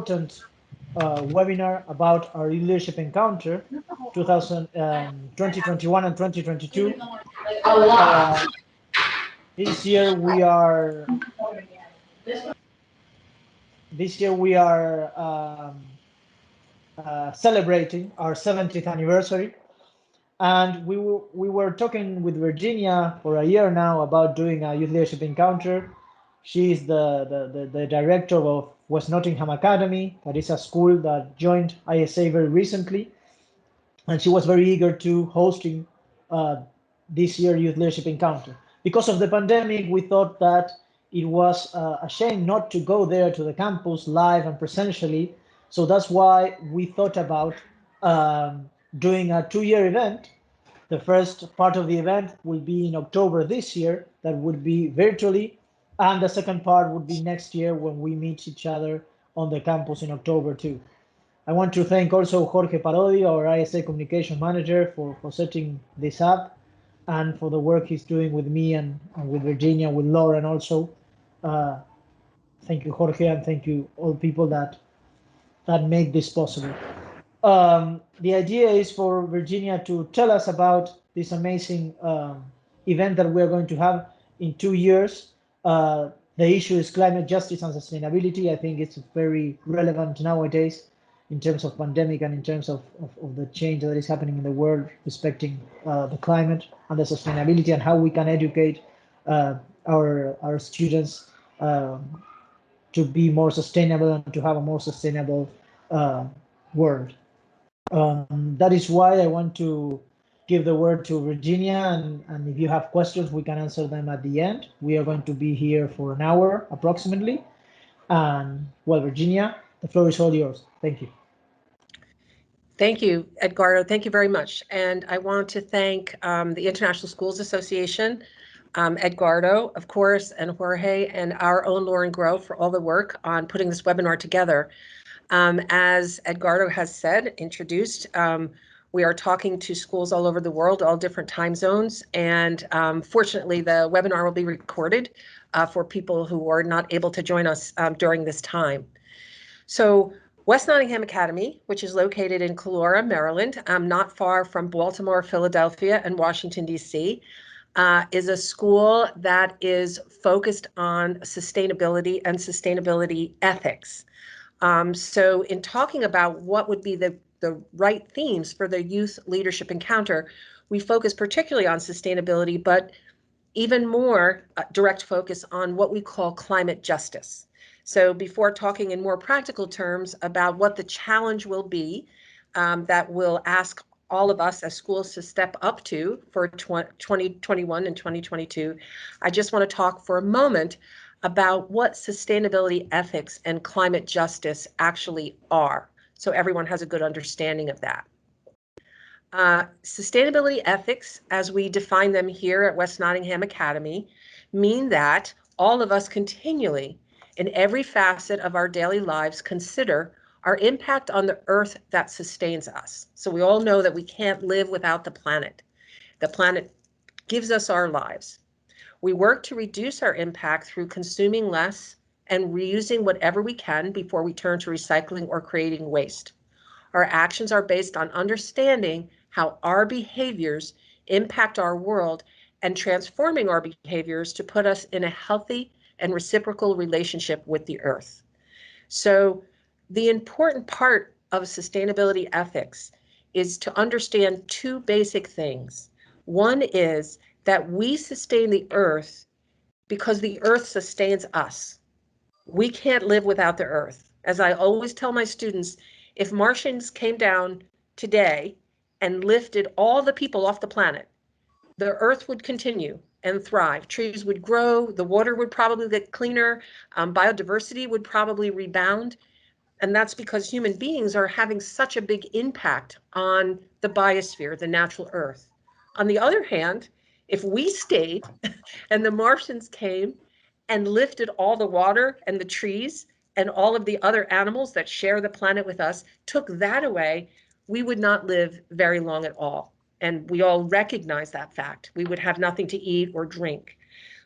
important webinar about our leadership encounter 2021 and 2022. This year we are celebrating our 70th anniversary, and we were talking with Virginia for a year now about doing a youth leadership encounter. She is the director of West Nottingham Academy. That is a school that joined ISA very recently, and she was very eager to hosting this year youth leadership encounter. Because of the pandemic, we thought that it was a shame not to go there to the campus live and presentially. So that's why we thought about doing a 2-year event. The first part of the event will be in October this year, that would be virtually, and the second part would be next year when we meet each other on the campus in October too. I want to thank also Jorge Parodi, our ISA communication manager, for setting this up and for the work he's doing with me and with Virginia, with Lauren also. Thank you, Jorge, and thank you all people that make this possible. The idea is for Virginia to tell us about this amazing event that we're going to have in 2 years. The issue is climate justice and sustainability. I think it's very relevant nowadays in terms of pandemic and in terms of the change that is happening in the world respecting the climate and the sustainability, and how we can educate our students to be more sustainable and to have a more sustainable world. That is why I want to give the word to Virginia, and if you have questions, we can answer them at the end. We are going to be here for an hour approximately. And well, Virginia, the floor is all yours. Thank you. Thank you, Edgardo. Thank you very much. And I want to thank the International Schools Association, Edgardo, of course, and Jorge, and our own Lauren Grove for all the work on putting this webinar together. As Edgardo has said, introduced, we are talking to schools all over the world, all different time zones, and fortunately the webinar will be recorded for people who are not able to join us during this time. So West Nottingham Academy, which is located in Calora, Maryland, not far from Baltimore, Philadelphia, and Washington, D.C., is a school that is focused on sustainability and sustainability ethics. So in talking about what would be the right themes for the youth leadership encounter, we focus particularly on sustainability, but even more direct focus on what we call climate justice. So before talking in more practical terms about what the challenge will be that will ask all of us as schools to step up to for 2021 and 2022, I just want to talk for a moment about what sustainability ethics and climate justice actually are, so everyone has a good understanding of that. Sustainability ethics, as we define them here at West Nottingham Academy, mean that all of us continually, in every facet of our daily lives, consider our impact on the earth that sustains us. So we all know that we can't live without the planet. The planet gives us our lives. We work to reduce our impact through consuming less and reusing whatever we can before we turn to recycling or creating waste. Our actions are based on understanding how our behaviors impact our world and transforming our behaviors to put us in a healthy and reciprocal relationship with the earth. So the important part of sustainability ethics is to understand two basic things. One is that we sustain the earth because the earth sustains us. We can't live without the earth. As I always tell my students, if Martians came down today and lifted all the people off the planet, the earth would continue and thrive. Trees would grow, the water would probably get cleaner, biodiversity would probably rebound. And that's because human beings are having such a big impact on the biosphere, the natural earth. On the other hand, if we stayed and the Martians came and lifted all the water and the trees and all of the other animals that share the planet with us, took that away, we would not live very long at all. And we all recognize that fact. We would have nothing to eat or drink.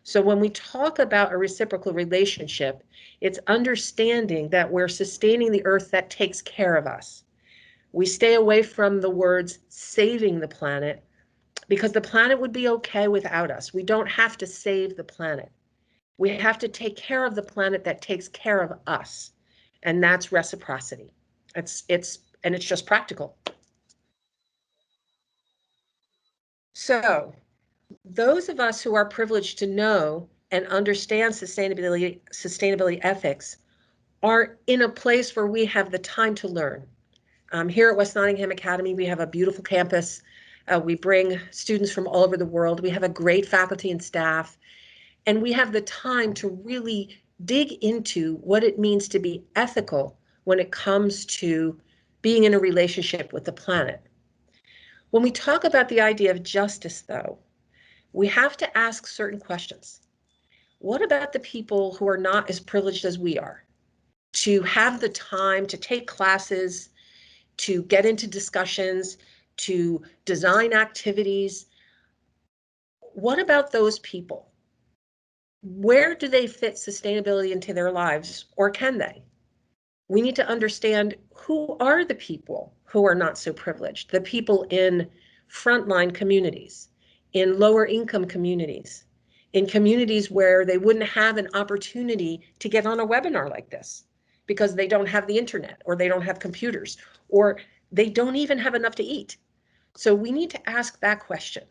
So when we talk about a reciprocal relationship, it's understanding that we're sustaining the earth that takes care of us. We stay away from the words saving the planet because the planet would be okay without us. We don't have to save the planet. We have to take care of the planet that takes care of us. And that's reciprocity. It's just practical. So those of us who are privileged to know and understand sustainability ethics are in a place where we have the time to learn. Here at West Nottingham Academy, we have a beautiful campus. We bring students from all over the world. We have a great faculty and staff, and we have the time to really dig into what it means to be ethical when it comes to being in a relationship with the planet. When we talk about the idea of justice, though, we have to ask certain questions. What about the people who are not as privileged as we are? To have the time to take classes, to get into discussions, to design activities. What about those people? Where do they fit sustainability into their lives, or can they? We need to understand who are the people who are not so privileged, the people in frontline communities, in lower income communities, in communities where they wouldn't have an opportunity to get on a webinar like this because they don't have the internet, or they don't have computers, or they don't even have enough to eat. So we need to ask that question.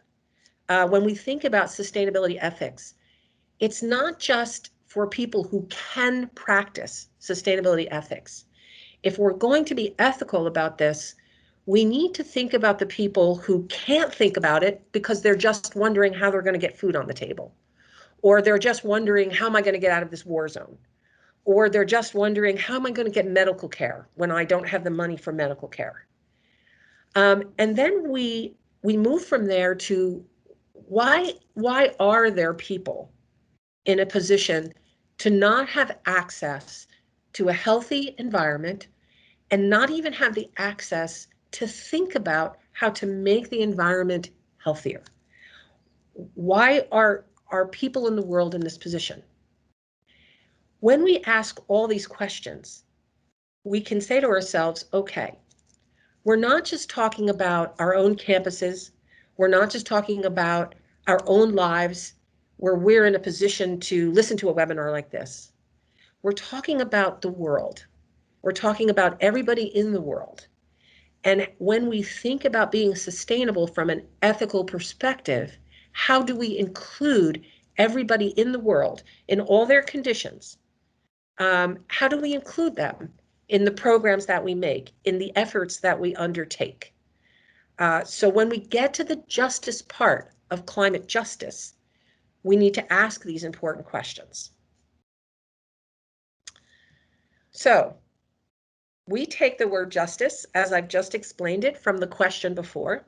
When we think about sustainability ethics, it's not just for people who can practice sustainability ethics. If we're going to be ethical about this, we need to think about the people who can't think about it because they're just wondering how they're going to get food on the table, or they're just wondering, how am I going to get out of this war zone? Or they're just wondering, how am I going to get medical care when I don't have the money for medical care? And then we move from there to why are there people in a position to not have access to a healthy environment and not even have the access to think about how to make the environment healthier? Why are people in the world in this position? When we ask all these questions, we can say to ourselves, okay, we're not just talking about our own campuses. We're not just talking about our own lives where we're in a position to listen to a webinar like this. We're talking about the world. We're talking about everybody in the world. And when we think about being sustainable from an ethical perspective, how do we include everybody in the world in all their conditions? How do we include them in the programs that we make, in the efforts that we undertake? So when we get to the justice part of climate justice, we need to ask these important questions. So we take the word justice, as I've just explained it, from the question before,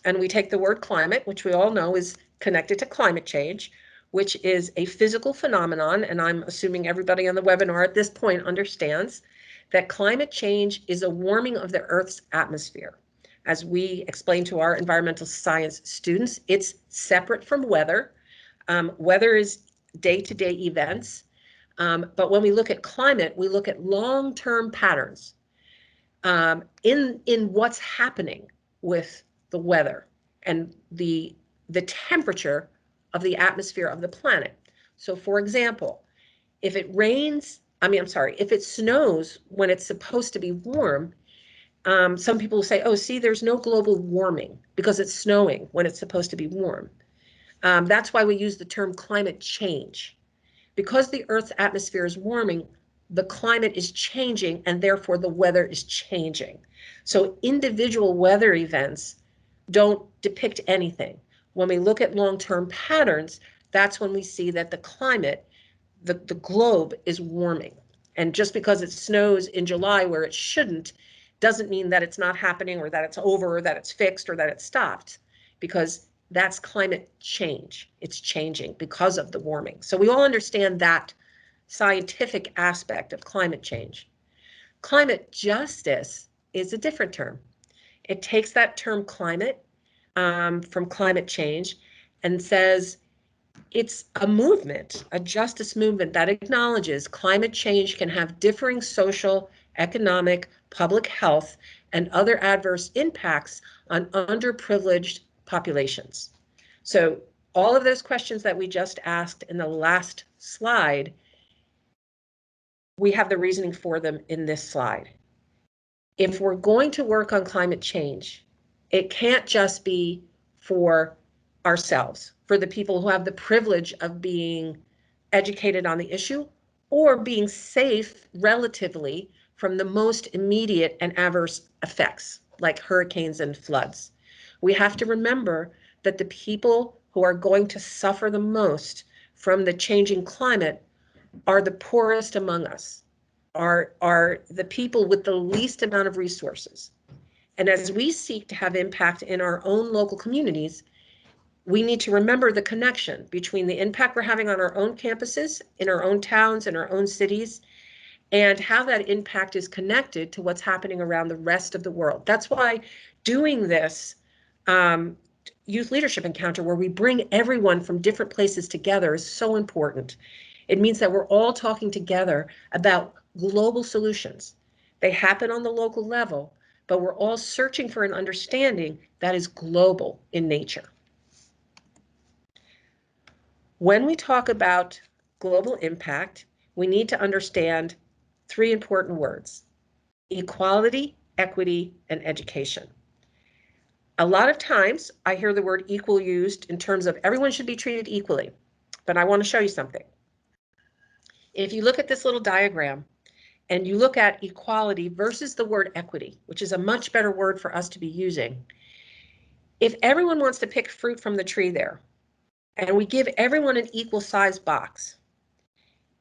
and we take the word climate, which we all know is connected to climate change, which is a physical phenomenon, and I'm assuming everybody on the webinar at this point understands that climate change is a warming of the Earth's atmosphere. As we explain to our environmental science students, it's separate from weather. Weather is day-to-day events, but when we look at climate, we look at long-term patterns in what's happening with the weather and the temperature of the atmosphere of the planet. So for example, if it rains, if it snows when it's supposed to be warm, some people will say, oh, see, there's no global warming because it's snowing when it's supposed to be warm. That's why we use the term climate change. Because the Earth's atmosphere is warming, the climate is changing, and therefore the weather is changing. So individual weather events don't depict anything. When we look at long-term patterns, that's when we see that the climate, the globe is warming. And just because it snows in July where it shouldn't, doesn't mean that it's not happening, or that it's over, or that it's fixed, or that it's stopped, because that's climate change. It's changing because of the warming. So we all understand that scientific aspect of climate change. Climate justice is a different term. It takes that term climate from climate change and says, It's a movement, a justice movement that acknowledges climate change can have differing social, economic, public health, and other adverse impacts on underprivileged populations. So all of those questions that we just asked in the last slide, we have the reasoning for them in this slide. If we're going to work on climate change, it can't just be for ourselves, for the people who have the privilege of being educated on the issue or being safe relatively from the most immediate and adverse effects, like hurricanes and floods. We have to remember that the people who are going to suffer the most from the changing climate are the poorest among us, are the people with the least amount of resources. And as we seek to have impact in our own local communities, we need to remember the connection between the impact we're having on our own campuses, in our own towns, in our own cities, and how that impact is connected to what's happening around the rest of the world. That's why doing this youth leadership encounter, where we bring everyone from different places together, is so important. It means that we're all talking together about global solutions. They happen on the local level, but we're all searching for an understanding that is global in nature. When we talk about global impact, we need to understand three important words: equality, equity, and education. A lot of times I hear the word equal used in terms of everyone should be treated equally, but I want to show you something. If you look at this little diagram and you look at equality versus the word equity, which is a much better word for us to be using, if everyone wants to pick fruit from the tree there, and we give everyone an equal size box,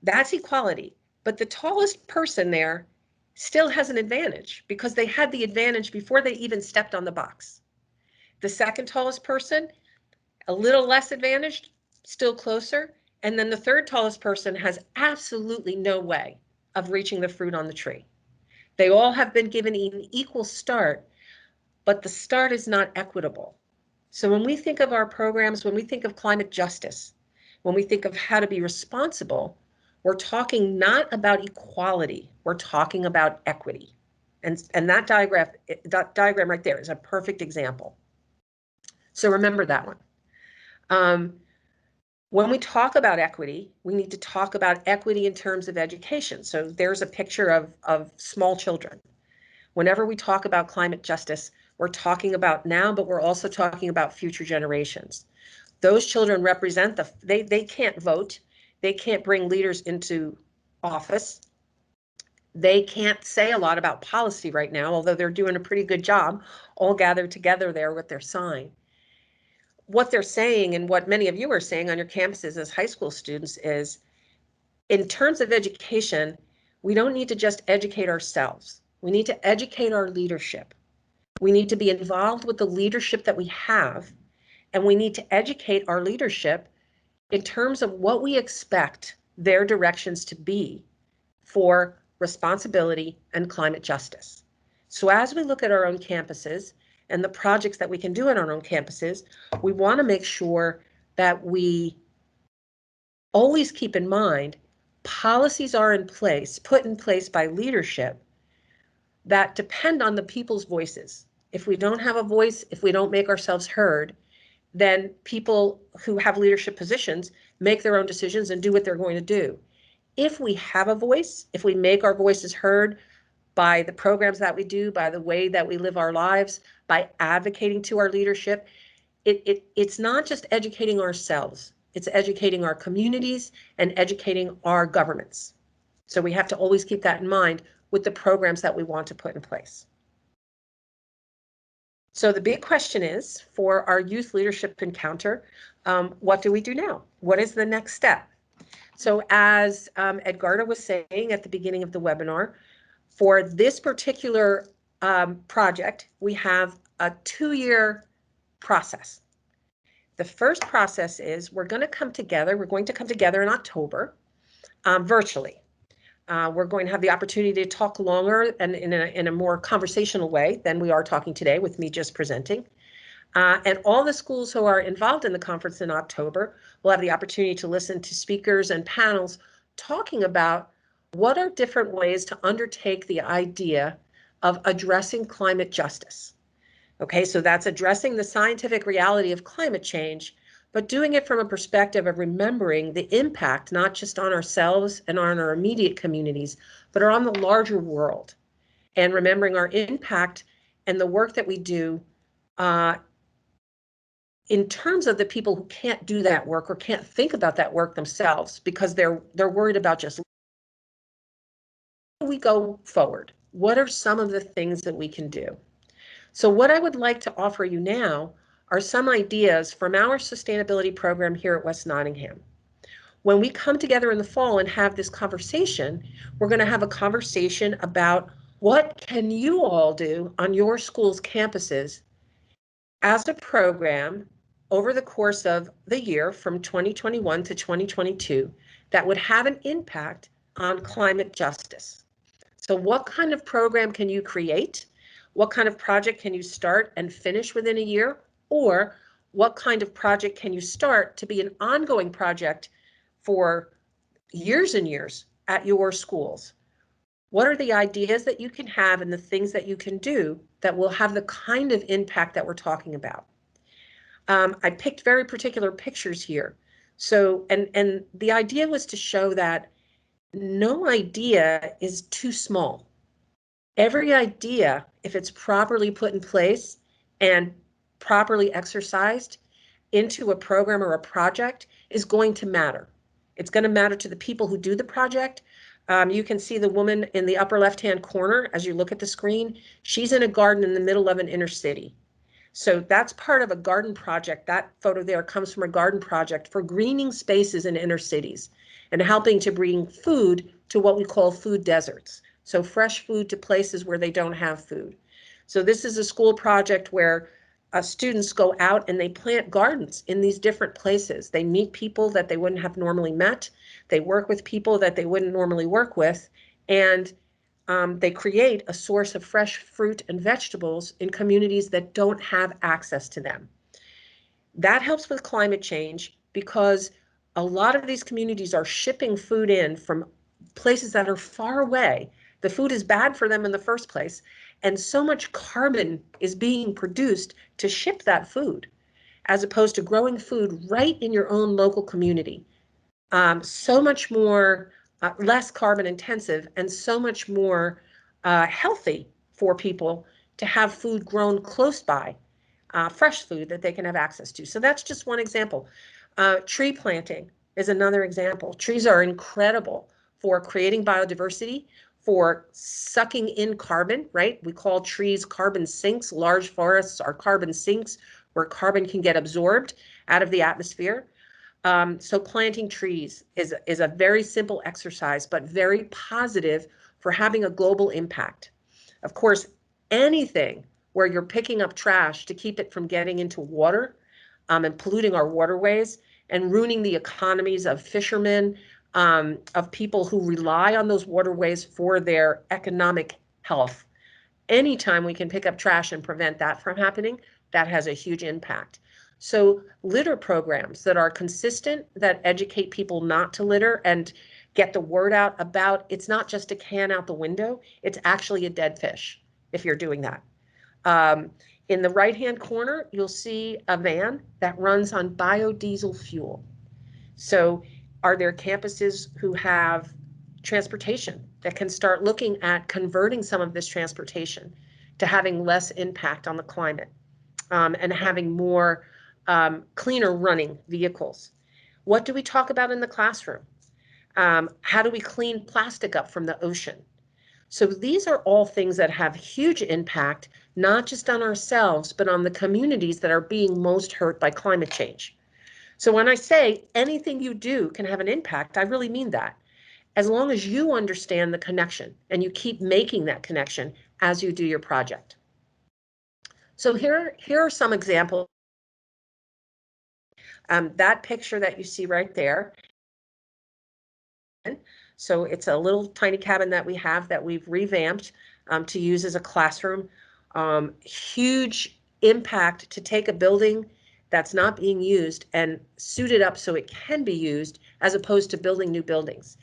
that's equality. But the tallest person there still has an advantage because they had the advantage before they even stepped on the box. The second tallest person, a little less advantaged, still closer. And then the third tallest person has absolutely no way of reaching the fruit on the tree. They all have been given an equal start, but the start is not equitable. So when we think of our programs, when we think of climate justice, when we think of how to be responsible, we're talking not about equality, we're talking about equity. And that diagram right there is a perfect example. So remember that one. When we talk about equity, we need to talk about equity in terms of education. So there's a picture of small children. Whenever we talk about climate justice, we're talking about now, but we're also talking about future generations. Those children represent they can't vote. They can't bring leaders into office. They can't say a lot about policy right now, although they're doing a pretty good job, all gathered together there with their sign. What they're saying, and what many of you are saying on your campuses as high school students, is in terms of education, we don't need to just educate ourselves. We need to educate our leadership. We need to be involved with the leadership that we have, and we need to educate our leadership in terms of what we expect their directions to be for responsibility and climate justice. So as we look at our own campuses and the projects that we can do in our own campuses, we want to make sure that we always keep in mind policies are in place, put in place by leadership that depend on the people's voices. If we don't have a voice, if we don't make ourselves heard, then people who have leadership positions make their own decisions and do what they're going to do. If we have a voice, if we make our voices heard by the programs that we do, by the way that we live our lives, by advocating to our leadership, it's not just educating ourselves, it's educating our communities and educating our governments. So we have to always keep that in mind with the programs that we want to put in place. So the big question is, for our youth leadership encounter, what do we do now? What is the next step? So as Edgardo was saying at the beginning of the webinar, for this particular project, we have a 2-year process. The first process is we're going to come together in October virtually. We're going to have the opportunity to talk longer and in a more conversational way than we are talking today with me just presenting. And all the schools who are involved in the conference in October will have the opportunity to listen to speakers and panels talking about what are different ways to undertake the idea of addressing climate justice. Okay, so that's addressing the scientific reality of climate change, but doing it from a perspective of remembering the impact, not just on ourselves and on our immediate communities, but on the larger world. And remembering our impact and the work that we do in terms of the people who can't do that work or can't think about that work themselves because they're worried about just how do we go forward? What are some of the things that we can do? So what I would like to offer you now are some ideas from our sustainability program here at West Nottingham. When we come together in the fall and have this conversation, we're going to have a conversation about what can you all do on your school's campuses as a program over the course of the year from 2021 to 2022 that would have an impact on climate justice. So what kind of program can you create? What kind of project can you start and finish within a year? Or what kind of project can you start to be an ongoing project for years and years at your schools? What are the ideas that you can have and the things that you can do that will have the kind of impact that we're talking about? I picked very particular pictures here. So, and the idea was to show that no idea is too small. Every idea, if it's properly put in place and properly exercised into a program or a project, is going to matter. It's going to matter to the people who do the project. You can see the woman in the upper left-hand corner as you look at the screen. She's in a garden in the middle of an inner city. So that's part of a garden project. That photo there comes from a garden project for greening spaces in inner cities and helping to bring food to what we call food deserts. So fresh food to places where they don't have food. So this is a school project where students go out and they plant gardens in these different places. They meet people that they wouldn't have normally met. They work with people that they wouldn't normally work with. And they create a source of fresh fruit and vegetables in communities that don't have access to them. That helps with climate change because a lot of these communities are shipping food in from places that are far away. The food is bad for them in the first place, and so much carbon is being produced to ship that food, as opposed to growing food right in your own local community. So much more less carbon intensive and so much more healthy for people to have food grown close by, fresh food that they can have access to. So that's just one example. Tree planting is another example. Trees are incredible for creating biodiversity, for sucking in carbon, right? We call trees carbon sinks. Large forests are carbon sinks where carbon can get absorbed out of the atmosphere. So planting trees is a very simple exercise, but very positive for having a global impact. Of course, anything where you're picking up trash to keep it from getting into water and polluting our waterways and ruining the economies of fishermen, of people who rely on those waterways for their economic health. Anytime we can pick up trash and prevent that from happening, that has a huge impact. So litter programs that are consistent, that educate people not to litter and get the word out about it's not just a can out the window, it's actually a dead fish if you're doing that. In the right-hand corner, you'll see a van that runs on biodiesel fuel. So are there campuses who have transportation that can start looking at converting some of this transportation to having less impact on the climate and having more cleaner running vehicles? What do we talk about in the classroom? How do we clean plastic up from the ocean? So these are all things that have huge impact, not just on ourselves, but on the communities that are being most hurt by climate change. So when I say anything you do can have an impact, I really mean that. As long as you understand the connection and you keep making that connection as you do your project. So here are some examples. That picture that you see right there. So it's a little tiny cabin that we have that we've revamped to use as a classroom. Huge impact to take a building that's not being used and suit it up so it can be used, as opposed to building new buildings.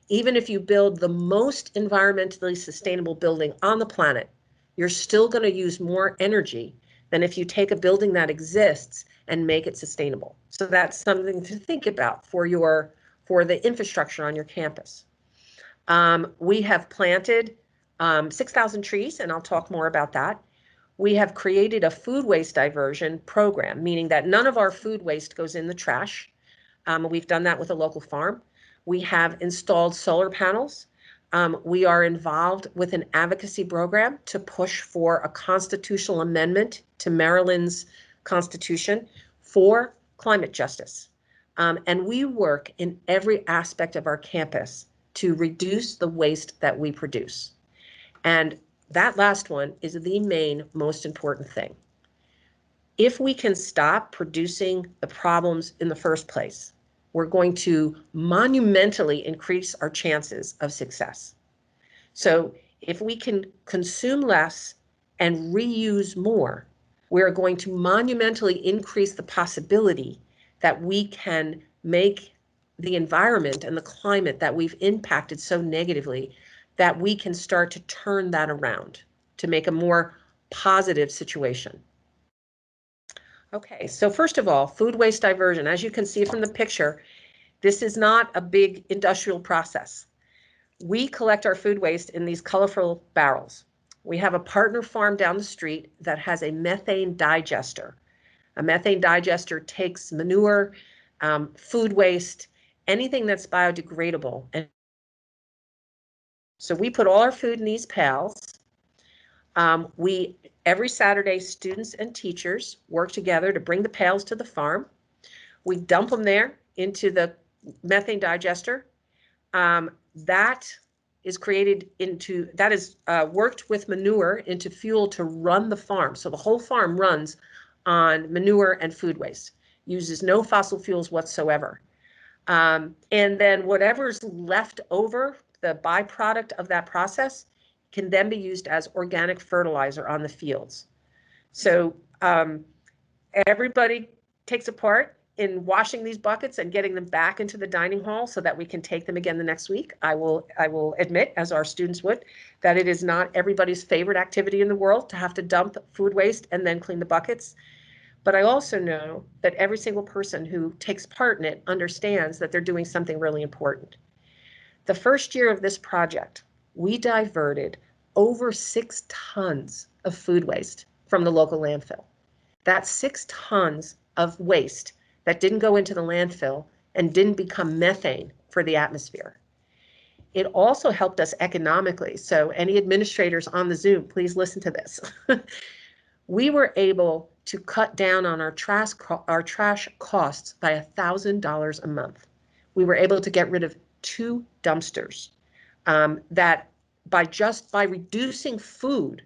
Even if you build the most environmentally sustainable building on the planet, you're still going to use more energy than if you take a building that exists and make it sustainable. So that's something to think about for the infrastructure on your campus. We have planted 6,000 trees, and I'll talk more about that. We have created a food waste diversion program, meaning that none of our food waste goes in the trash. We've done that with a local farm. We have installed solar panels. We are involved with an advocacy program to push for a constitutional amendment to Maryland's constitution for climate justice. And we work in every aspect of our campus to reduce the waste that we produce. And that last one is the main, most important thing. If we can stop producing the problems in the first place, we're going to monumentally increase our chances of success. So if we can consume less and reuse more, we're going to monumentally increase the possibility that we can make the environment and the climate that we've impacted so negatively, that we can start to turn that around to make a more positive situation. Okay, so first of all, food waste diversion. As you can see from the picture, this is not a big industrial process. We collect our food waste in these colorful barrels. We have a partner farm down the street that has a methane digester. A methane digester takes manure, food waste, anything that's biodegradable. And so we put all our food in these pails. Every Saturday, students and teachers work together to bring the pails to the farm. We dump them there into the methane digester. That is worked with manure into fuel to run the farm. So the whole farm runs on manure and food waste, uses no fossil fuels whatsoever. And then whatever's left over, the byproduct of that process, can then be used as organic fertilizer on the fields. So everybody takes a part in washing these buckets and getting them back into the dining hall so that we can take them again the next week. I will admit, as our students would, that it is not everybody's favorite activity in the world to have to dump food waste and then clean the buckets. But I also know that every single person who takes part in it understands that they're doing something really important. The first year of this project, we diverted over 6 tons of food waste from the local landfill. That's 6 tons of waste that didn't go into the landfill and didn't become methane for the atmosphere. It also helped us economically. So any administrators on the Zoom, please listen to this. We were able to cut down on our trash costs by $1,000 a month. We were able to get rid of 2 dumpsters that by reducing food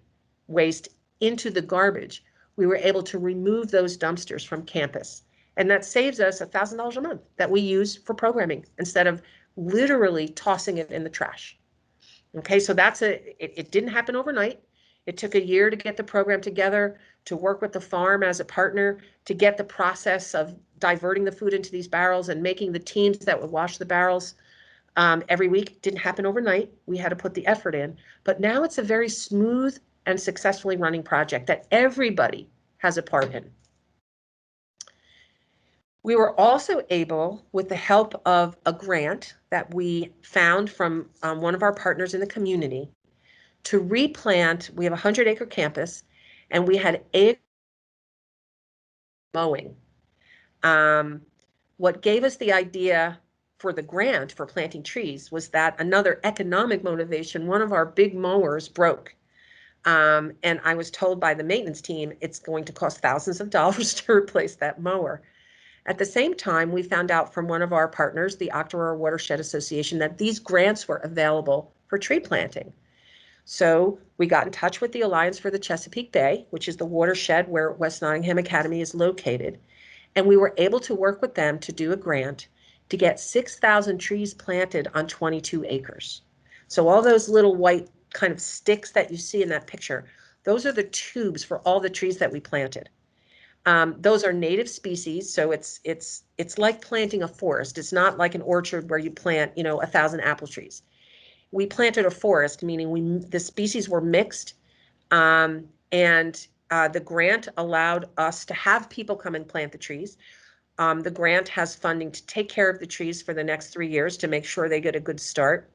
waste into the garbage, we were able to remove those dumpsters from campus. And that saves us $1,000 a month that we use for programming instead of literally tossing it in the trash. Okay, so it didn't happen overnight. It took a year to get the program together, to work with the farm as a partner, to get the process of diverting the food into these barrels and making the teams that would wash the barrels every week. Didn't happen overnight. We had to put the effort in. But now it's a very smooth and successfully running project that everybody has a part in. We were also able, with the help of a grant that we found from one of our partners in the community, to replant. We have a 100-acre campus, and we had mowing. What gave us the idea for the grant for planting trees was that another economic motivation, one of our big mowers broke. And I was told by the maintenance team it's going to cost thousands of dollars to replace that mower. At the same time, we found out from one of our partners, the Octorara Watershed Association, that these grants were available for tree planting. So we got in touch with the Alliance for the Chesapeake Bay, which is the watershed where West Nottingham Academy is located. And we were able to work with them to do a grant to get 6,000 trees planted on 22 acres. So all those little white kind of sticks that you see in that picture, those are the tubes for all the trees that we planted. Those are native species, so it's like planting a forest. It's not like an orchard where you plant, 1,000 apple trees. We planted a forest, meaning the species were mixed, and the grant allowed us to have people come and plant the trees. The grant has funding to take care of the trees for the next 3 years to make sure they get a good start.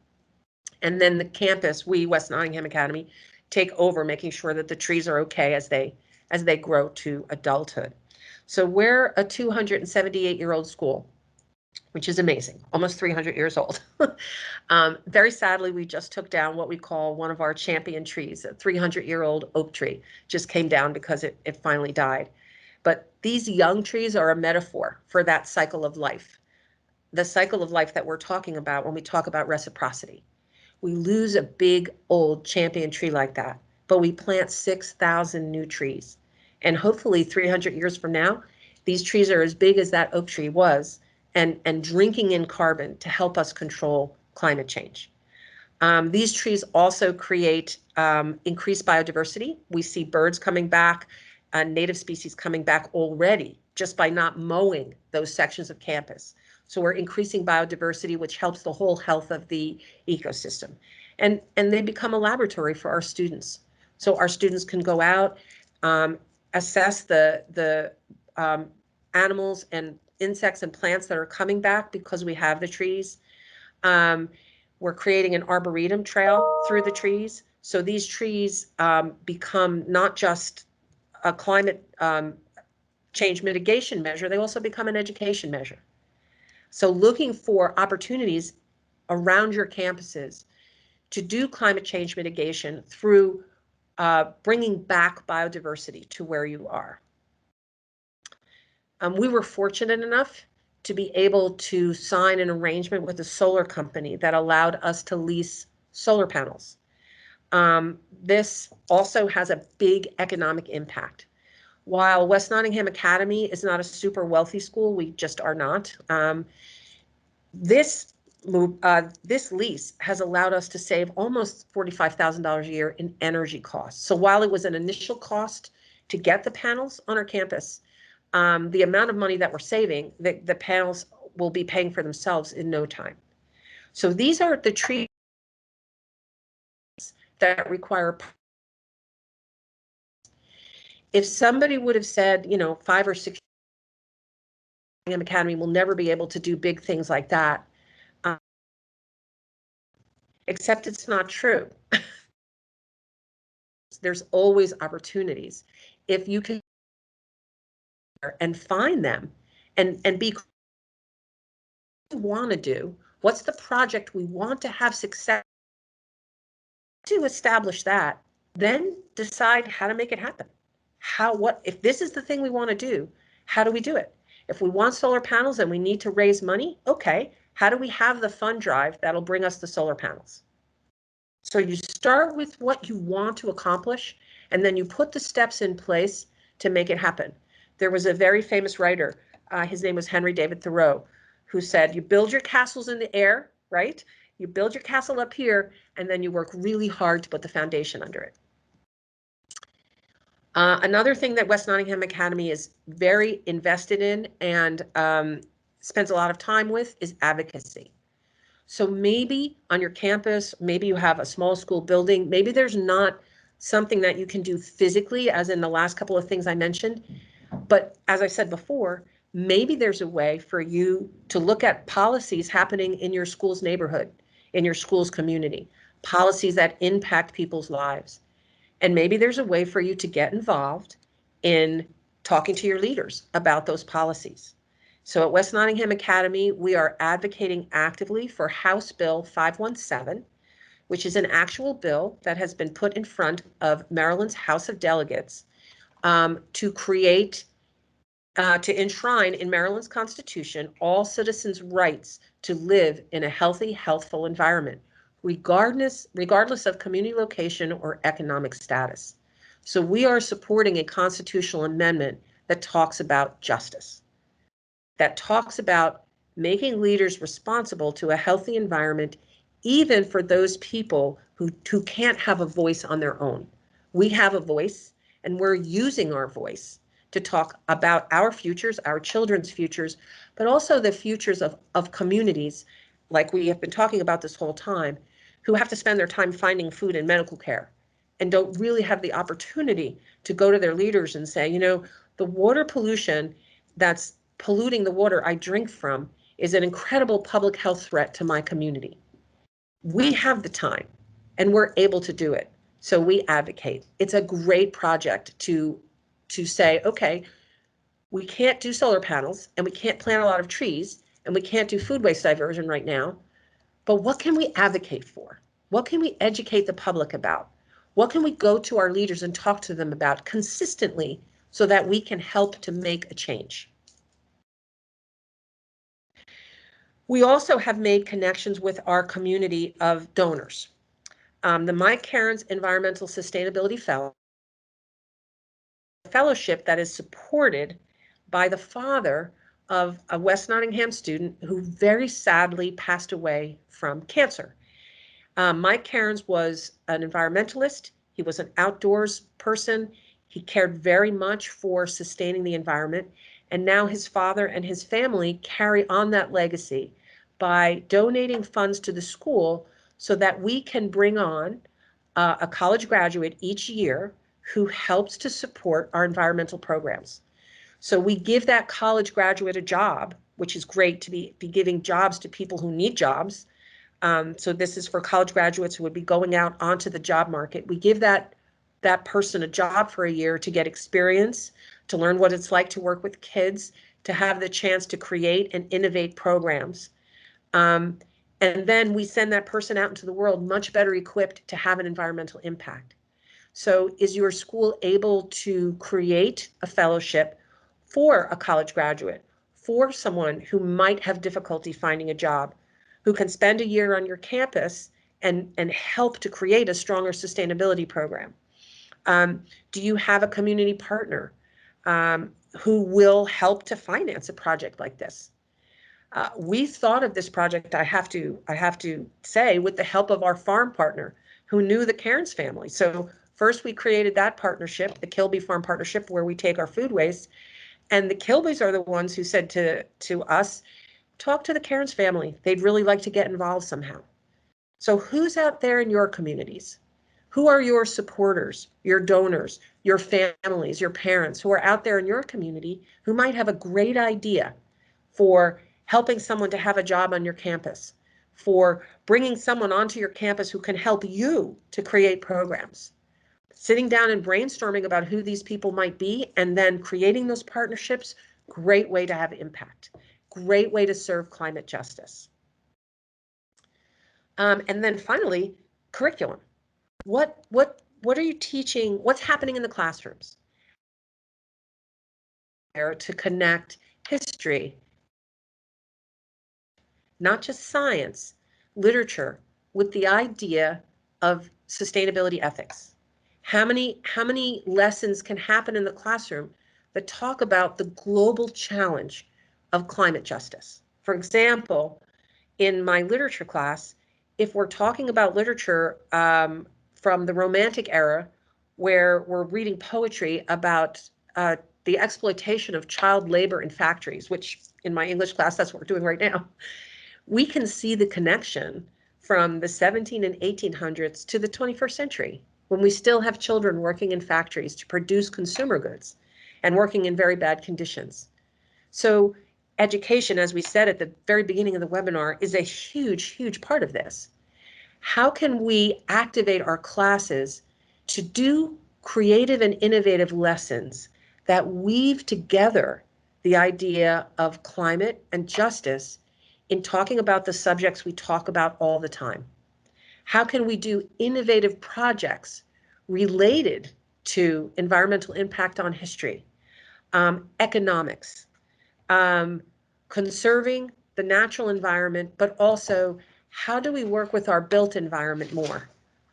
And then the campus, we, West Nottingham Academy, take over making sure that the trees are okay as they grow to adulthood. So we're a 278-year-old school, which is amazing, almost 300 years old. Very sadly, we just took down what we call one of our champion trees, a 300-year-old oak tree, just came down because it finally died. But these young trees are a metaphor for that cycle of life, the cycle of life that we're talking about when we talk about reciprocity. We lose a big old champion tree like that, but we plant 6,000 new trees. And hopefully 300 years from now, these trees are as big as that oak tree was and drinking in carbon to help us control climate change. These trees also create increased biodiversity. We see birds coming back, native species coming back already just by not mowing those sections of campus. So we're increasing biodiversity, which helps the whole health of the ecosystem. And they become a laboratory for our students. So our students can go out, assess the animals and insects and plants that are coming back because we have the trees. We're creating an arboretum trail through the trees. So these trees become not just a climate change mitigation measure, they also become an education measure. So looking for opportunities around your campuses to do climate change mitigation through bringing back biodiversity to where you are. We were fortunate enough to be able to sign an arrangement with a solar company that allowed us to lease solar panels. This also has a big economic impact. While West Nottingham Academy is not a super wealthy school, we just are not. This lease has allowed us to save almost $45,000 a year in energy costs. So while it was an initial cost to get the panels on our campus, the amount of money that we're saving, the panels will be paying for themselves in no time. So these are the trees that require. If somebody would have said, 5 or 6 Academy will never be able to do big things like that, except it's not true. There's always opportunities. If you can and find them and be what we want to do, what's the project we want to have success to establish that, then decide how to make it happen. If this is the thing we want to do, how do we do it? If we want solar panels and we need to raise money, okay, how do we have the fund drive that'll bring us the solar panels? So you start with what you want to accomplish, and then you put the steps in place to make it happen. There was a very famous writer, his name was Henry David Thoreau, who said, you build your castles in the air, right? You build your castle up here, and then you work really hard to put the foundation under it. Another thing that West Nottingham Academy is very invested in and spends a lot of time with is advocacy. So maybe on your campus, maybe you have a small school building, maybe there's not something that you can do physically, as in the last couple of things I mentioned. But as I said before, maybe there's a way for you to look at policies happening in your school's neighborhood, in your school's community, policies that impact people's lives. And maybe there's a way for you to get involved in talking to your leaders about those policies. So at West Nottingham Academy, we are advocating actively for House Bill 517, which is an actual bill that has been put in front of Maryland's House of Delegates to enshrine in Maryland's Constitution all citizens' rights to live in a healthy, healthful environment, regardless of community location or economic status. So we are supporting a constitutional amendment that talks about justice, that talks about making leaders responsible to a healthy environment, even for those people who can't have a voice on their own. We have a voice, and we're using our voice to talk about our futures, our children's futures, but also the futures of communities, like we have been talking about this whole time, who have to spend their time finding food and medical care and don't really have the opportunity to go to their leaders and say, you know, the water pollution that's polluting the water I drink from is an incredible public health threat to my community. We have the time and we're able to do it. So we advocate. It's a great project to say, okay, we can't do solar panels and we can't plant a lot of trees and we can't do food waste diversion right now, but what can we advocate for? What can we educate the public about? What can we go to our leaders and talk to them about consistently so that we can help to make a change? We also have made connections with our community of donors. The My Cairns Environmental Sustainability Fellowship that is supported by the father of a West Nottingham student who very sadly passed away from cancer. Mike Cairns was an environmentalist. He was an outdoors person. He cared very much for sustaining the environment. And now his father and his family carry on that legacy by donating funds to the school so that we can bring on a college graduate each year who helps to support our environmental programs. So we give that college graduate a job, which is great to be giving jobs to people who need jobs. So this is for college graduates who would be going out onto the job market. We give that person a job for a year to get experience, to learn what it's like to work with kids, to have the chance to create and innovate programs. And then we send that person out into the world much better equipped to have an environmental impact. So is your school able to create a fellowship for a college graduate, for someone who might have difficulty finding a job, who can spend a year on your campus and help to create a stronger sustainability program? Do you have a community partner who will help to finance a project like this? We thought of this project, I have to say, with the help of our farm partner who knew the Cairns family. So first we created that partnership, the Kilby Farm Partnership, where we take our food waste. And the Kilbys are the ones who said to us, talk to the Cairns family. They'd really like to get involved somehow. So who's out there in your communities? Who are your supporters, your donors, your families, your parents who are out there in your community who might have a great idea for helping someone to have a job on your campus, for bringing someone onto your campus who can help you to create programs? Sitting down and brainstorming about who these people might be and then creating those partnerships, great way to have impact, great way to serve climate justice. And then finally, curriculum. What are you teaching? What's happening in the classrooms? There to connect history, not just science, literature, with the idea of sustainability ethics. How many lessons can happen in the classroom that talk about the global challenge of climate justice? For example, in my literature class, if we're talking about literature from the Romantic era, where we're reading poetry about the exploitation of child labor in factories, which in my English class, that's what we're doing right now, we can see the connection from the 17 and 1800s to the 21st century, when we still have children working in factories to produce consumer goods and working in very bad conditions. So education, as we said at the very beginning of the webinar, is a huge, huge part of this. How can we activate our classes to do creative and innovative lessons that weave together the idea of climate and justice in talking about the subjects we talk about all the time? How can we do innovative projects related to environmental impact on history, economics, conserving the natural environment, but also how do we work with our built environment more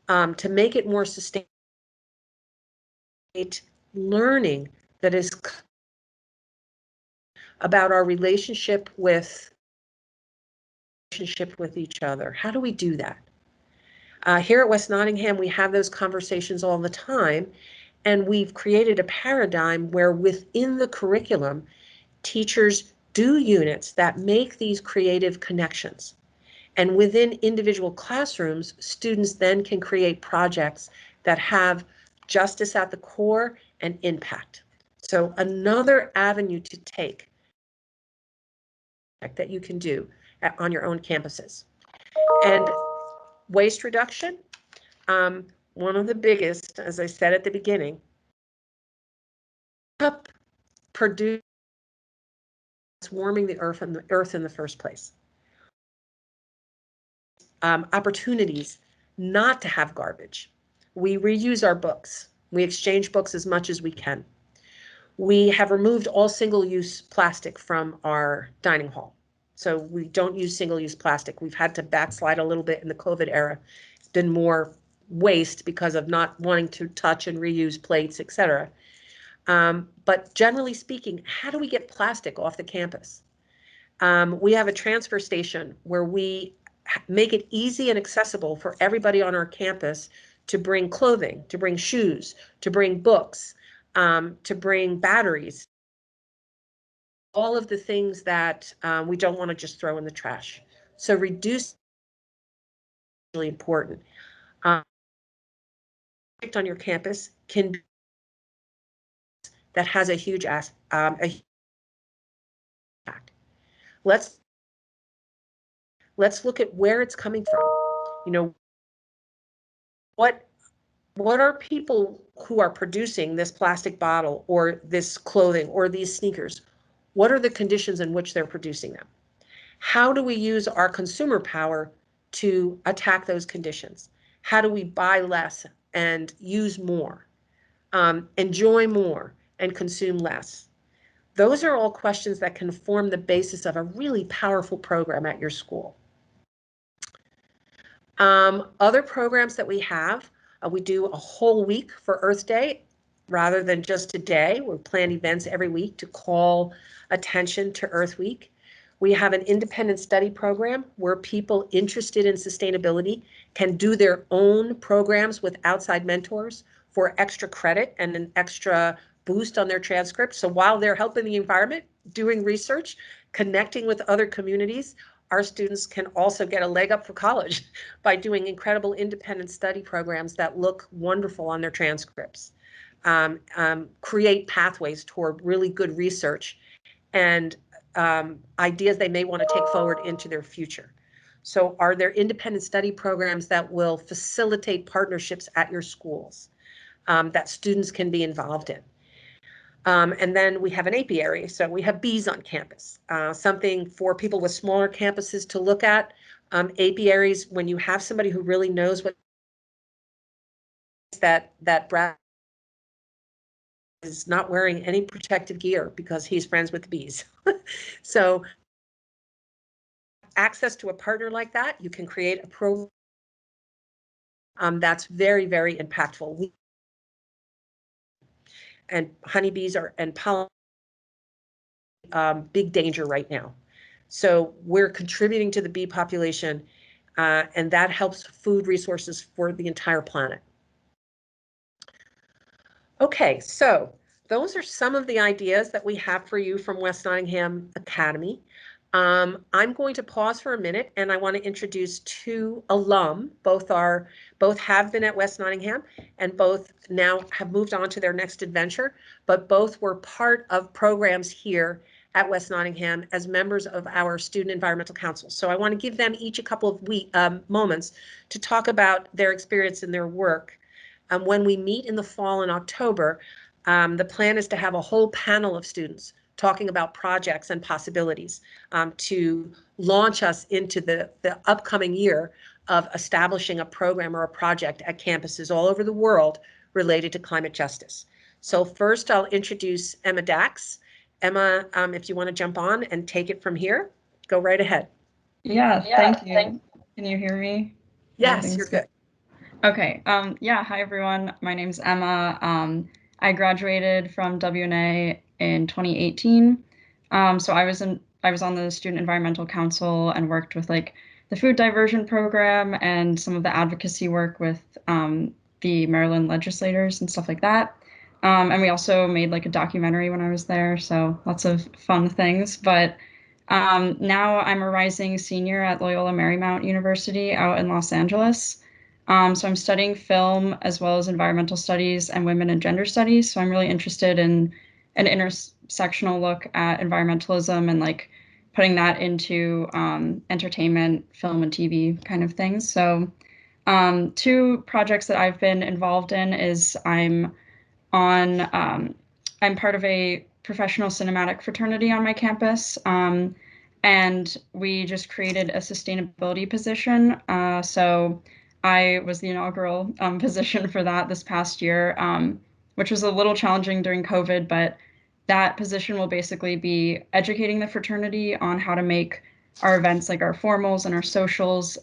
to make it more sustainable? Learning that is about our relationship with each other. How do we do that? Here at West Nottingham, we have those conversations all the time, and we've created a paradigm where within the curriculum, teachers do units that make these creative connections. And within individual classrooms, students then can create projects that have justice at the core and impact. So another avenue to take that you can do on your own campuses. And waste reduction, one of the biggest, as I said at the beginning, up produce warming the earth in the first place. Opportunities not to have garbage. We reuse our books. We exchange books as much as we can. We have removed all single-use plastic from our dining hall. So we don't use single-use plastic. We've had to backslide a little bit in the COVID era. It's been more waste because of not wanting to touch and reuse plates, et cetera. But generally speaking, how do we get plastic off the campus? We have a transfer station where we make it easy and accessible for everybody on our campus to bring clothing, to bring shoes, to bring books, to bring batteries, all of the things that we don't want to just throw in the trash. So reduce is really important. On your campus can be that has a huge impact. Let's look at where it's coming from. You know, what are people who are producing this plastic bottle or this clothing or these sneakers? What are the conditions in which they're producing them? How do we use our consumer power to attack those conditions? How do we buy less and use more, enjoy more and consume less? Those are all questions that can form the basis of a really powerful program at your school. Other programs that we have, we do a whole week for Earth Day rather than just a day. We plan events every week to call attention to Earth Week. We have an independent study program where people interested in sustainability can do their own programs with outside mentors for extra credit and an extra boost on their transcript. So while they're helping the environment, doing research, connecting with other communities, our students can also get a leg up for college by doing incredible independent study programs that look wonderful on their transcripts, create pathways toward really good research and ideas they may want to take forward into their future. So are there independent study programs that will facilitate partnerships at your schools that students can be involved in? And then we have an apiary, so we have bees on campus, something for people with smaller campuses to look at. Apiaries, when you have somebody who really knows what that Brad is not wearing any protective gear because he's friends with the bees. So access to a partner like that, you can create a program that's very, very impactful. And honeybees and pollen big danger right now. So we're contributing to the bee population, and that helps food resources for the entire planet. Okay, so those are some of the ideas that we have for you from West Nottingham Academy. I'm going to pause for a minute, and I want to introduce two alum. Both have been at West Nottingham, and both now have moved on to their next adventure, but both were part of programs here at West Nottingham as members of our Student Environmental Council. So I want to give them each a couple of moments to talk about their experience and their work. When we meet in the fall in October, the plan is to have a whole panel of students talking about projects and possibilities to launch us into the upcoming year of establishing a program or a project at campuses all over the world related to climate justice. So first, I'll introduce Emma Dax. Emma, if you want to jump on and take it from here, go right ahead. Yeah, thank you. Can you hear me? Yes, you're good. Okay. Yeah. Hi, everyone. My name's Emma. I graduated from WNA in 2018. So I was on the Student Environmental Council and worked with like the food diversion program and some of the advocacy work with the Maryland legislators and stuff like that. And we also made like a documentary when I was there, so lots of fun things. But now I'm a rising senior at Loyola Marymount University out in Los Angeles. So I'm studying film as well as environmental studies and women and gender studies. So I'm really interested in an intersectional look at environmentalism and like putting that into entertainment, film and TV kind of things. So two projects that I've been involved in is I'm part of a professional cinematic fraternity on my campus. And we just created a sustainability position. So I was the inaugural position for that this past year, which was a little challenging during COVID, but that position will basically be educating the fraternity on how to make our events, like our formals and our socials,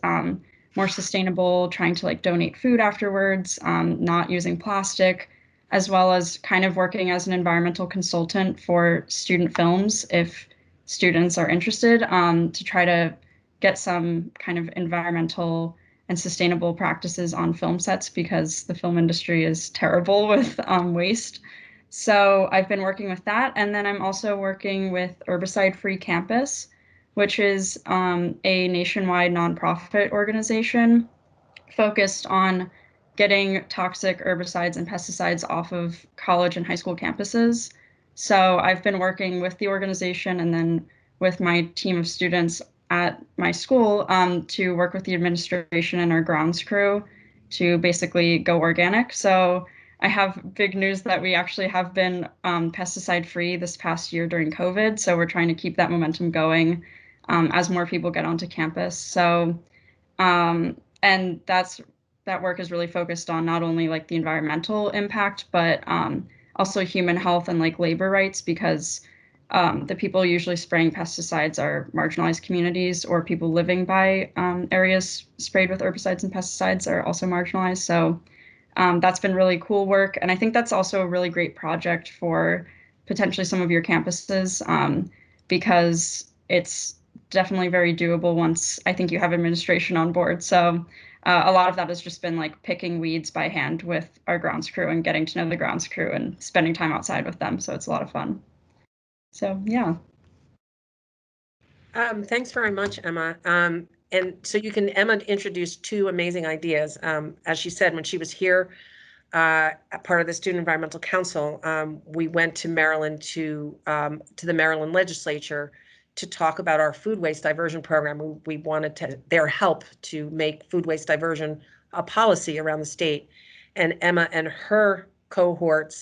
more sustainable, trying to like donate food afterwards, not using plastic, as well as kind of working as an environmental consultant for student films if students are interested, to try to get some kind of environmental and sustainable practices on film sets because the film industry is terrible with waste. So I've been working with that. And then I'm also working with Herbicide Free Campus, which is a nationwide nonprofit organization focused on getting toxic herbicides and pesticides off of college and high school campuses. So I've been working with the organization and then with my team of students at my school to work with the administration and our grounds crew to basically go organic. So I have big news that we actually have been pesticide free this past year during COVID. So we're trying to keep that momentum going as more people get onto campus. So and that work is really focused on not only like the environmental impact, but also human health and like labor rights, because the people usually spraying pesticides are marginalized communities, or people living by areas sprayed with herbicides and pesticides are also marginalized. So that's been really cool work. And I think that's also a really great project for potentially some of your campuses, because it's definitely very doable once I think you have administration on board. So a lot of that has just been like picking weeds by hand with our grounds crew and getting to know the grounds crew and spending time outside with them. So it's a lot of fun. So yeah. Thanks very much, Emma. And so Emma introduced two amazing ideas. As she said, when she was here, part of the Student Environmental Council, we went to Maryland to the Maryland legislature to talk about our food waste diversion program. We wanted their help to make food waste diversion a policy around the state. And Emma and her cohort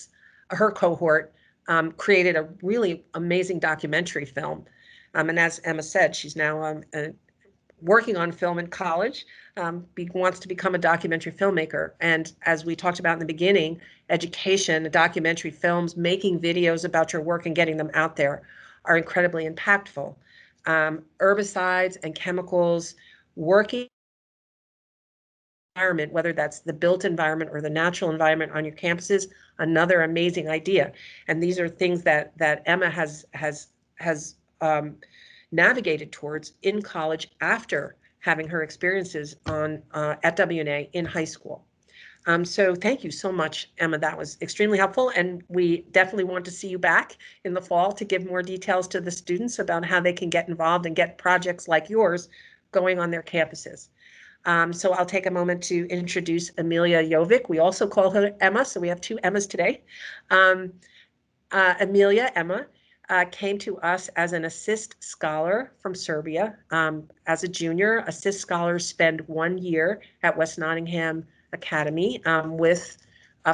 created a really amazing documentary film. And as Emma said, she's now working on film in college, wants to become a documentary filmmaker. And as we talked about in the beginning, education, documentary films, making videos about your work and getting them out there are incredibly impactful. Herbicides and chemicals, working environment, whether that's the built environment or the natural environment on your campuses, another amazing idea. And these are things that Emma has navigated towards in college after having her experiences at WNA in high school. So thank you so much, Emma. That was extremely helpful. And we definitely want to see you back in the fall to give more details to the students about how they can get involved and get projects like yours going on their campuses. So I'll take a moment to introduce Amelia Jovic. We also call her Emma, so we have two Emmas today. Emma came to us as an assist scholar from Serbia. As a junior, assist scholars spend 1 year at West Nottingham Academy with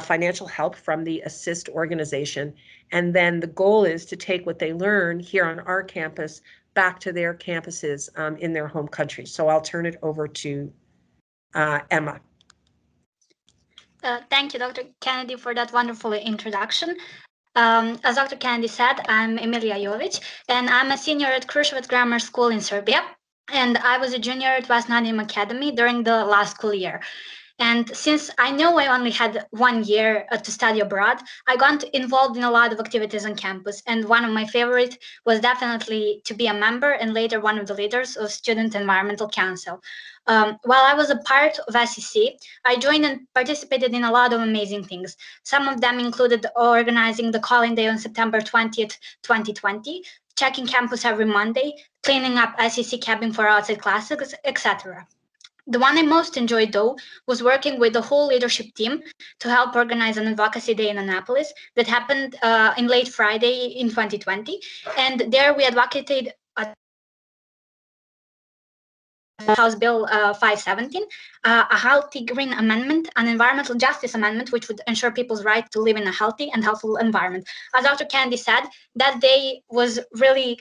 financial help from the assist organization. And then the goal is to take what they learn here on our campus back to their campuses in their home country. So I'll turn it over to Emma. Thank you, Dr. Kennedy, for that wonderful introduction. As Dr. Kennedy said, I'm Emilia Jovic, and I'm a senior at Kruševac Grammar School in Serbia. And I was a junior at West Nottingham Academy during the last school year. And since I know I only had 1 year to study abroad, I got involved in a lot of activities on campus. And one of my favorite was definitely to be a member and later one of the leaders of Student Environmental Council. While I was a part of SEC, I joined and participated in a lot of amazing things. Some of them included organizing the calling day on September 20th, 2020, checking campus every Monday, cleaning up SEC cabin for outside classes, etc. The one I most enjoyed, though, was working with the whole leadership team to help organize an advocacy day in Annapolis that happened in late Friday in 2020. And there we advocated House Bill 517, a healthy green amendment, an environmental justice amendment, which would ensure people's right to live in a healthy and healthful environment. As Dr. Candy said, that day was really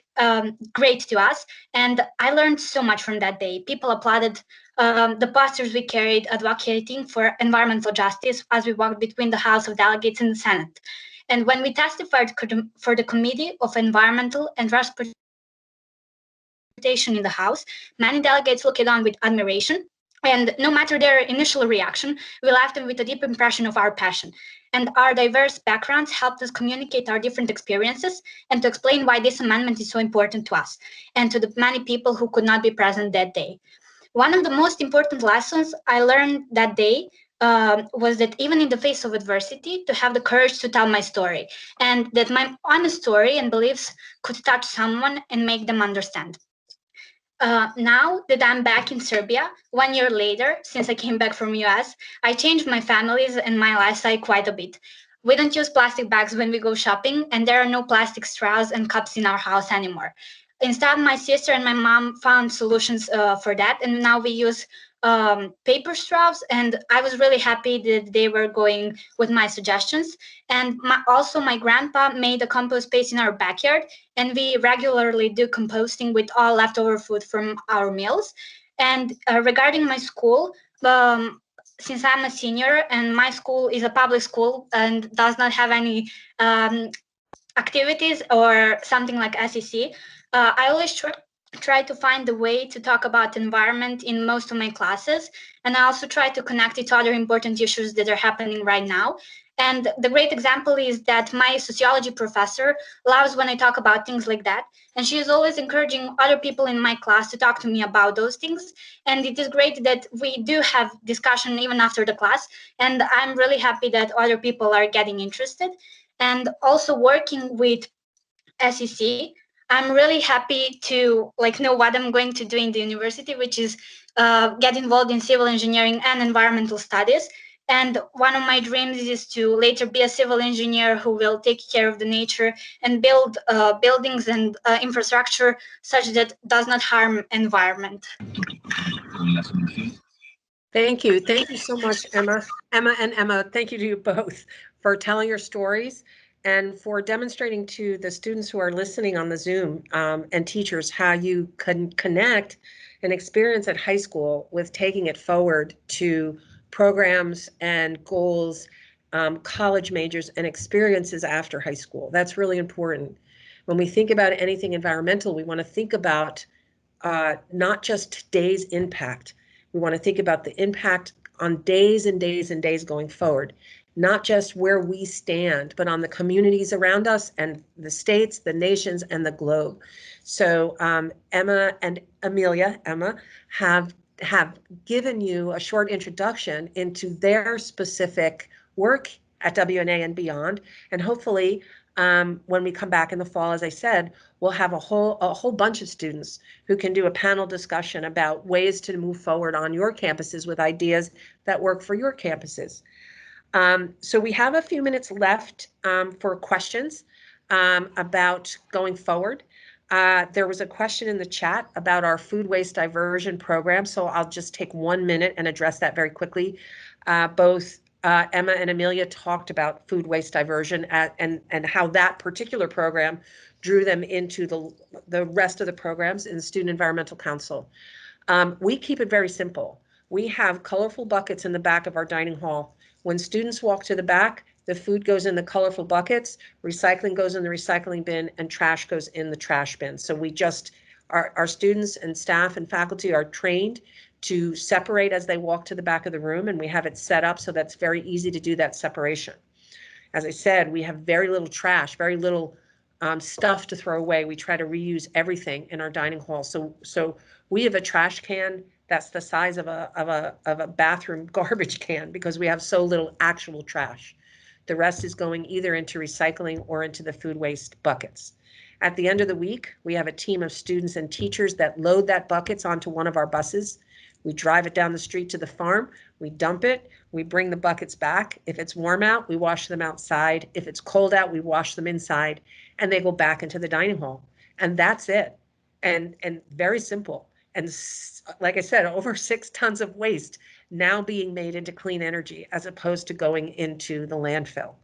great to us, and I learned so much from that day. People applauded the posters we carried advocating for environmental justice as we walked between the House of Delegates and the Senate. And when we testified for the Committee of Environmental and Transportation in the House, many delegates looked on with admiration. And no matter their initial reaction, we left them with a deep impression of our passion. And our diverse backgrounds helped us communicate our different experiences and to explain why this amendment is so important to us and to the many people who could not be present that day. One of the most important lessons I learned that day was that even in the face of adversity, to have the courage to tell my story, and that my honest story and beliefs could touch someone and make them understand. Now that I'm back in Serbia, 1 year later, since I came back from US, I changed my families and my lifestyle quite a bit. We don't use plastic bags when we go shopping, and there are no plastic straws and cups in our house anymore. Instead, my sister and my mom found solutions for that, and now we use paper straws. And I was really happy that they were going with my suggestions. And also, my grandpa made a compost space in our backyard, and we regularly do composting with all leftover food from our meals. And regarding my school, since I'm a senior and my school is a public school and does not have any activities or something like SEC, I always try to find a way to talk about environment in most of my classes. And I also try to connect it to other important issues that are happening right now. And the great example is that my sociology professor loves when I talk about things like that. And she is always encouraging other people in my class to talk to me about those things. And it is great that we do have discussion even after the class. And I'm really happy that other people are getting interested. And also working with SEC, I'm really happy to know what I'm going to do in the university, which is get involved in civil engineering and environmental studies. And one of my dreams is to later be a civil engineer who will take care of the nature and build buildings and infrastructure such that does not harm environment. Thank you. Thank you so much, Emma. Emma, thank you to you both for telling your stories and for demonstrating to the students who are listening on the Zoom and teachers how you can connect an experience at high school with taking it forward to programs and goals, college majors and experiences after high school. That's really important. When we think about anything environmental, we want to think about not just today's impact. We want to think about the impact on days and days and days going forward, not just where we stand, but on the communities around us and the states, the nations, and the globe. So Emma and Amelia, have given you a short introduction into their specific work at WNA and beyond, and hopefully when we come back in the fall, as I said, we'll have a whole bunch of students who can do a panel discussion about ways to move forward on your campuses with ideas that work for your campuses. So we have a few minutes left for questions about going forward. There was a question in the chat about our food waste diversion program, so I'll just take 1 minute and address that very quickly. Both Emma and Amelia talked about food waste diversion and how that particular program drew them into the rest of the programs in the Student Environmental Council. We keep it very simple. We have colorful buckets in the back of our dining hall. When students walk to the back, the food goes in the colorful buckets, recycling goes in the recycling bin, and trash goes in the trash bin. So we just Our students and staff and faculty are trained to separate as they walk to the back of the room, and we have it set up so that's very easy to do that separation. As I said, we have very little trash, very little stuff to throw away. We try to reuse everything in our dining hall. So we have a trash can that's the size of a bathroom garbage can because we have so little actual trash. The rest is going either into recycling or into the food waste buckets. At the end of the week, we have a team of students and teachers that load that buckets onto one of our buses. We drive it down the street to the farm, we dump it, we bring the buckets back. If it's warm out, we wash them outside. If it's cold out, we wash them inside, and they go back into the dining hall. And that's it. And very simple. And like I said, over 6 tons of waste now being made into clean energy as opposed to going into the landfill.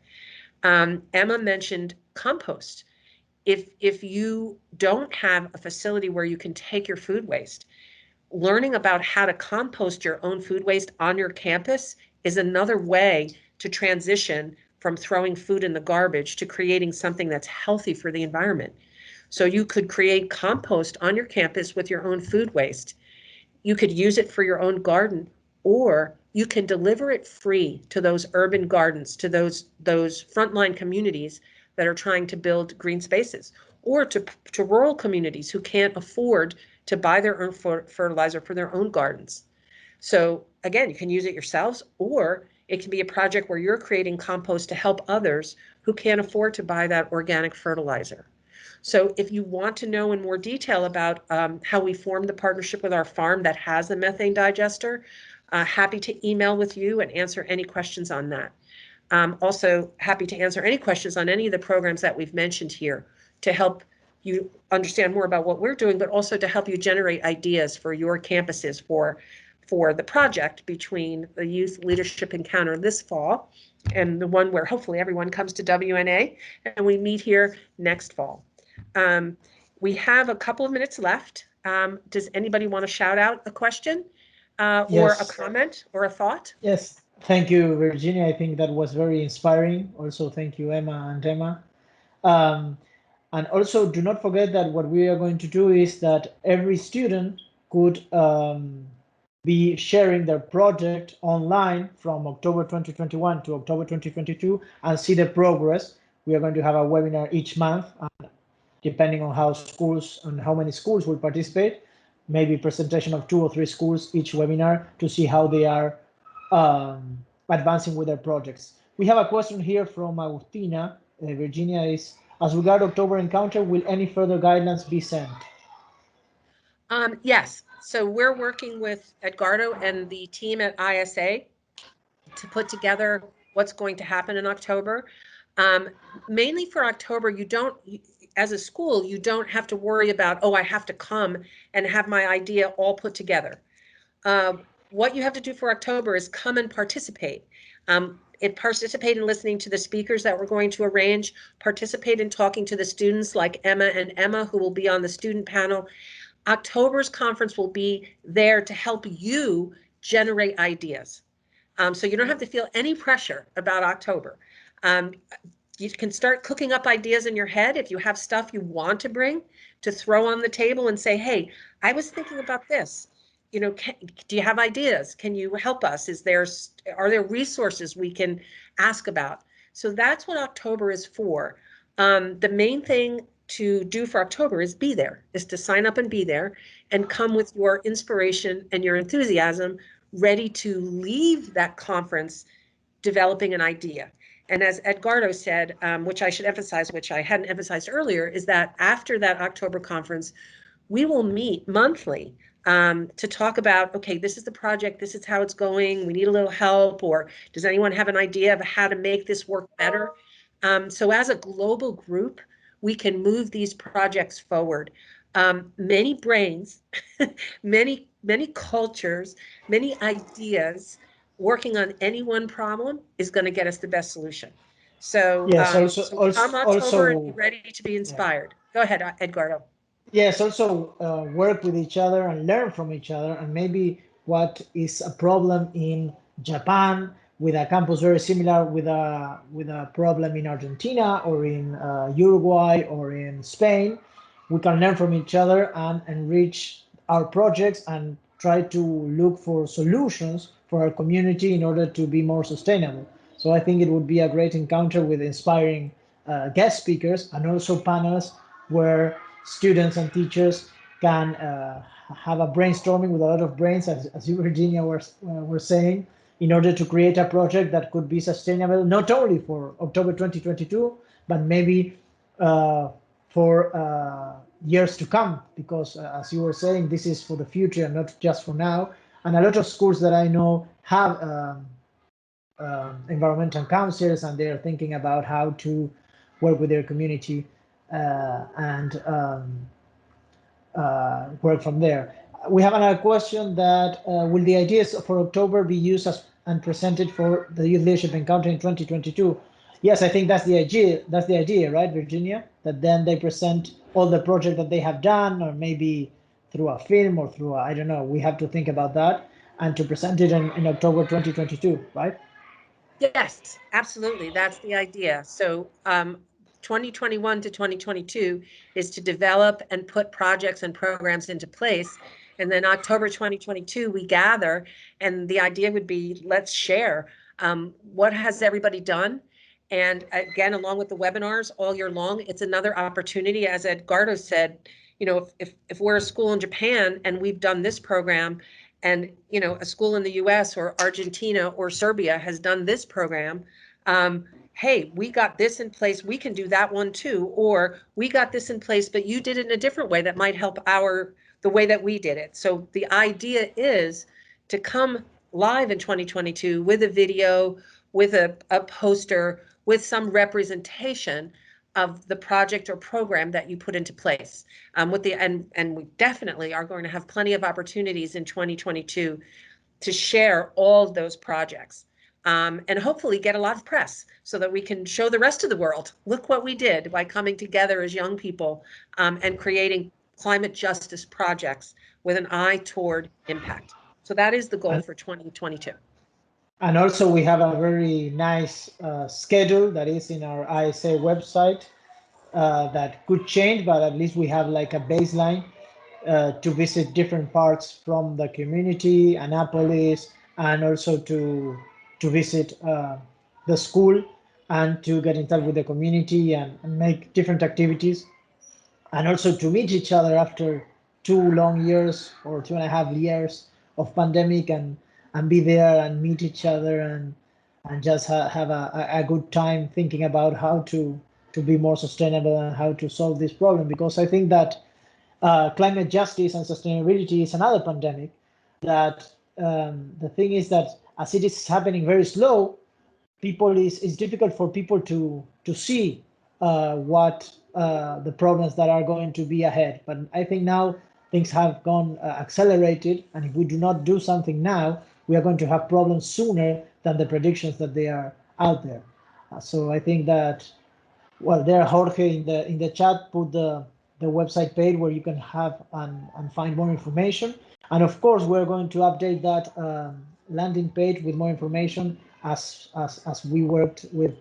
Emma mentioned compost. If you don't have a facility where you can take your food waste, learning about how to compost your own food waste on your campus is another way to transition from throwing food in the garbage to creating something that's healthy for the environment. So you could create compost on your campus with your own food waste. You could use it for your own garden, or you can deliver it free to those urban gardens, to those frontline communities that are trying to build green spaces, or to rural communities who can't afford to buy their own fertilizer for their own gardens. So again, you can use it yourselves, or it can be a project where you're creating compost to help others who can't afford to buy that organic fertilizer. So if you want to know in more detail about how we formed the partnership with our farm that has a methane digester, happy to email with you and answer any questions on that. Also happy to answer any questions on any of the programs that we've mentioned here to help you understand more about what we're doing, but also to help you generate ideas for your campuses for the project between the Youth Leadership Encounter this fall and the one where hopefully everyone comes to WNA and we meet here next fall. We have a couple of minutes left. Does anybody want to shout out a question or a comment or a thought? Yes, thank you, Virginia. I think that was very inspiring. Also, thank you, Emma and Emma. And also, do not forget that what we are going to do is that every student could be sharing their project online from October 2021 to October 2022 and see the progress. We are going to have a webinar each month, and depending on how schools and how many schools will participate, maybe presentation of 2 or 3 schools each webinar to see how they are advancing with their projects. We have a question here from Agustina. Virginia is, as regard October encounter, will any further guidelines be sent? Yes. So we're working with Edgardo and the team at ISA to put together what's going to happen in October. Mainly for October, as a school, you don't have to worry about, oh, I have to come and have my idea all put together. What you have to do for October is come and participate. Participate in listening to the speakers that we're going to arrange, participate in talking to the students like Emma and Emma, who will be on the student panel. October's conference will be there to help you generate ideas. So you don't have to feel any pressure about October. You can start cooking up ideas in your head if you have stuff you want to bring to throw on the table and say, hey, I was thinking about this. You know, do you have ideas? Can you help us? Are there resources we can ask about? So that's what October is for. The main thing to do for October is to sign up and be there and come with your inspiration and your enthusiasm, ready to leave that conference developing an idea. And as Edgardo said, which I should emphasize, which I hadn't emphasized earlier, is that after that October conference, we will meet monthly to talk about, okay, this is the project, this is how it's going, we need a little help, or does anyone have an idea of how to make this work better? So as a global group, we can move these projects forward. Many brains, many cultures, many ideas working on any one problem is going to get us the best solution. So, yes, come October and be ready to be inspired. Yeah. Go ahead, Edgardo. Yes, also work with each other and learn from each other, and maybe what is a problem in Japan with a campus very similar with a problem in Argentina or in Uruguay or in Spain, we can learn from each other and enrich our projects and try to look for solutions for our community in order to be more sustainable. So I think it would be a great encounter with inspiring guest speakers and also panels where students and teachers can have a brainstorming with a lot of brains, as you, Virginia, were saying, in order to create a project that could be sustainable, not only for October 2022, but maybe for years to come, because as you were saying, this is for the future, not just for now. And a lot of schools that I know have environmental councils, and they are thinking about how to work with their community and work from there. We have another question that will the ideas for October be used as and presented for the Youth Leadership Encounter in 2022? Yes, I think that's the idea. That's the idea, right, Virginia? That then they present all the project that they have done, or maybe through a film or through I don't know. We have to think about that and to present it in October 2022, right? Yes, absolutely. That's the idea. So 2021 to 2022 is to develop and put projects and programs into place. And then October 2022, we gather, and the idea would be, let's share what has everybody done. And again, along with the webinars all year long, it's another opportunity, as Edgardo said, you know, if we're a school in Japan and we've done this program, and you know, a school in the US or Argentina or Serbia has done this program, hey, we got this in place, we can do that one too, or we got this in place, but you did it in a different way that might help the way that we did it. So the idea is to come live in 2022 with a video, with a poster, with some representation of the project or program that you put into place. And we definitely are going to have plenty of opportunities in 2022 to share all of those projects, and hopefully get a lot of press so that we can show the rest of the world, look what we did by coming together as young people and creating climate justice projects with an eye toward impact. So that is the goal for 2022. And also we have a very nice schedule that is in our ISA website that could change, but at least we have like a baseline to visit different parts from the community, Annapolis, and also to visit the school and to get in touch with the community and make different activities, and also to meet each other after 2 long years or 2.5 years of pandemic, and be there and meet each other and just have a good time thinking about how to be more sustainable and how to solve this problem. Because I think that climate justice and sustainability is another pandemic that the thing is that as it is happening very slow, it's difficult for people to see what the problems that are going to be ahead. But I think now things have gone accelerated, and if we do not do something now, we are going to have problems sooner than the predictions that they are out there. So I think that, well, there Jorge in the chat put the website page where you can have and find more information. And of course, we're going to update that landing page with more information as we worked with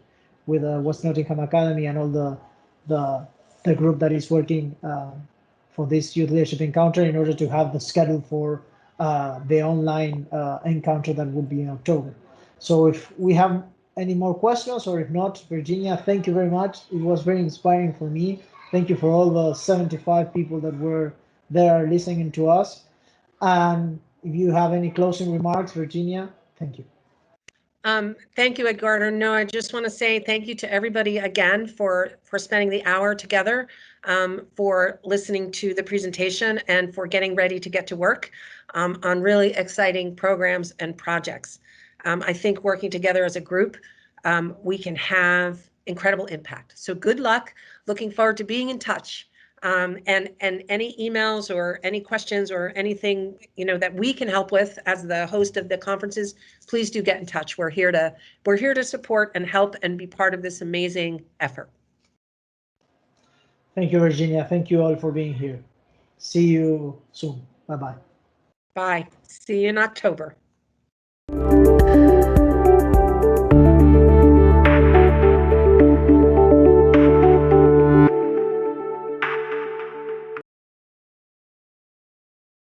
West Nottingham Academy and all the group that is working for this youth leadership encounter, in order to have the schedule for the online encounter that will be in October. So if we have any more questions, or if not, Virginia, thank you very much. It was very inspiring for me. Thank you for all the 75 people that were there listening to us. And if you have any closing remarks, Virginia, thank you. Thank you, Edgardo. No, I just want to say thank you to everybody again for spending the hour together, for listening to the presentation, and for getting ready to get to work on really exciting programs and projects. I think working together as a group, we can have incredible impact. So good luck. Looking forward to being in touch. And any emails or any questions or anything, you know, that we can help with as the host of the conferences, please do get in touch. We're here to support and help and be part of this amazing effort. Thank you, Virginia. Thank you all for being here. See you soon. Bye-bye. Bye. See you in October.